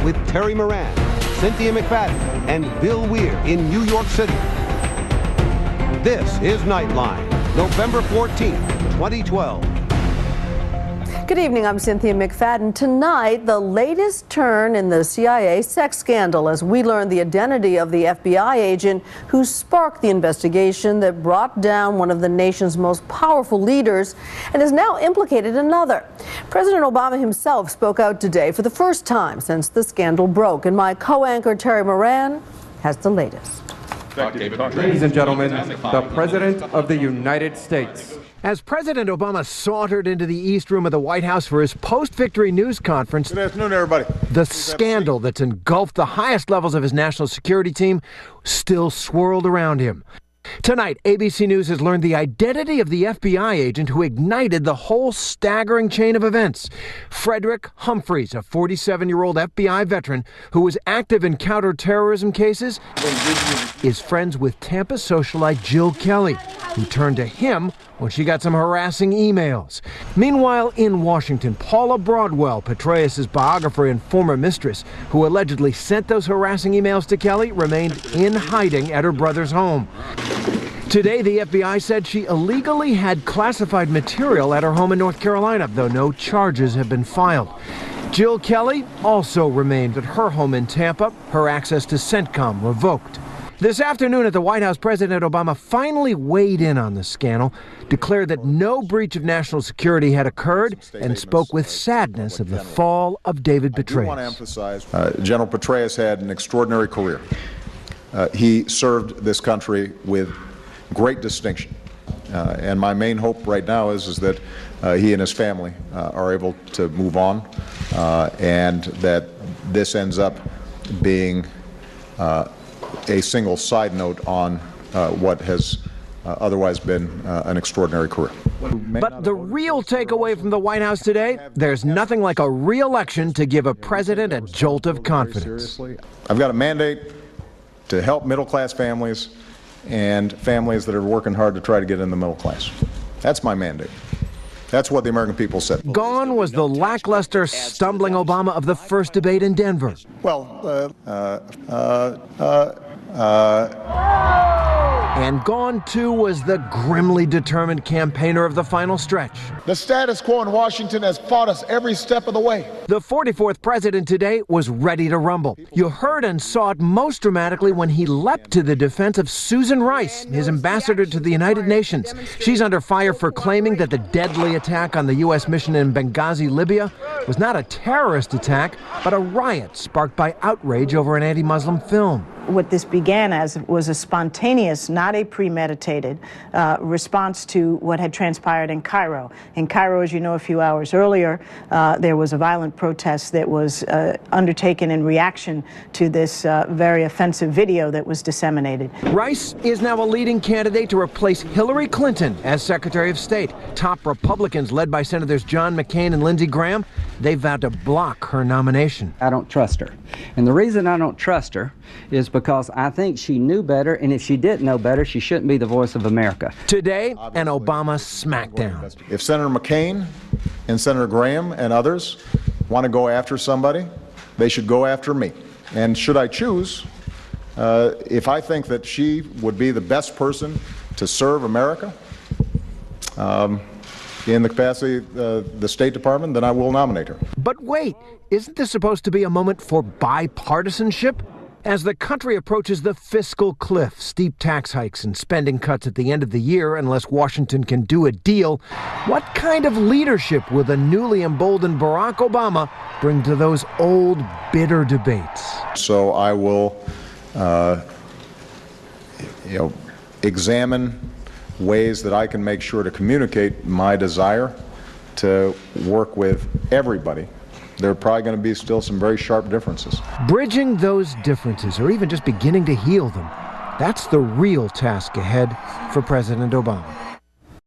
with Terry Moran, Cynthia McFadden, and Bill Weir in New York City. This is Nightline, November 14th, 2012. Good evening, I'm Cynthia McFadden. Tonight, the latest turn in the CIA sex scandal as we learn the identity of the FBI agent who sparked the investigation that brought down one of the nation's most powerful leaders and is now implicated in another. President Obama himself spoke out today for the first time since the scandal broke, and my co-anchor Terry Moran has the latest. Ladies and gentlemen, the President of the United States. As President Obama sauntered into the East Room of the White House for his post-victory news conference, good afternoon, everybody. The scandal that's engulfed the highest levels of his national security team still swirled around him. Tonight, ABC News has learned the identity of the FBI agent who ignited the whole staggering chain of events. Frederick Humphreys, a 47-year-old FBI veteran who was active in counterterrorism cases, is friends with Tampa socialite Jill Kelly, who turned to him when she got some harassing emails. Meanwhile, in Washington, Paula Broadwell, Petraeus' biographer and former mistress, who allegedly sent those harassing emails to Kelly, remained in hiding at her brother's home. Today, the FBI said she illegally had classified material at her home in North Carolina, though no charges have been filed. Jill Kelly also remained at her home in Tampa, her access to CENTCOM revoked. This afternoon at the White House, President Obama finally weighed in on the scandal, declared that no breach of national security had occurred, and spoke with sadness of the fall of David Petraeus. I want to emphasize, General Petraeus had an extraordinary career. He served this country with great distinction. And my main hope right now is that he and his family are able to move on, and that this ends up being a single side note on what has otherwise been an extraordinary career. But the real takeaway from the White House today, there's nothing like a re-election to give a president a jolt of confidence. I've got a mandate to help middle-class families and families that are working hard to try to get in the middle class. That's my mandate. That's what the American people said. Gone was the lackluster, stumbling Obama of the first debate in Denver. And gone, too, was the grimly determined campaigner of the final stretch. The status quo in Washington has fought us every step of the way. The 44th president today was ready to rumble. You heard and saw it most dramatically when he leapt to the defense of Susan Rice, his ambassador to the United Nations. She's under fire for claiming that the deadly attack on the U.S. mission in Benghazi, Libya, was not a terrorist attack, but a riot sparked by outrage over an anti-Muslim film. What this began as was a spontaneous, not a premeditated, response to what had transpired in Cairo. In Cairo, as you know, a few hours earlier, there was a violent protest that was undertaken in reaction to this very offensive video that was disseminated. Rice is now a leading candidate to replace Hillary Clinton as Secretary of State. Top Republicans, led by Senators John McCain and Lindsey Graham, they vowed to block her nomination. I don't trust her. And the reason I don't trust her is because I think she knew better, and if she didn't know better, she shouldn't be the voice of America. Today, an Obama smackdown. If Senator McCain and Senator Graham and others want to go after somebody, they should go after me. And should I choose, if I think that she would be the best person to serve America in the capacity of the State Department, then I will nominate her. But wait, isn't this supposed to be a moment for bipartisanship? As the country approaches the fiscal cliff, steep tax hikes and spending cuts at the end of the year, unless Washington can do a deal, what kind of leadership will the newly emboldened Barack Obama bring to those old, bitter debates? So I will, examine ways that I can make sure to communicate my desire to work with everybody. There are probably going to be still some very sharp differences. Bridging those differences, or even just beginning to heal them, that's the real task ahead for President Obama.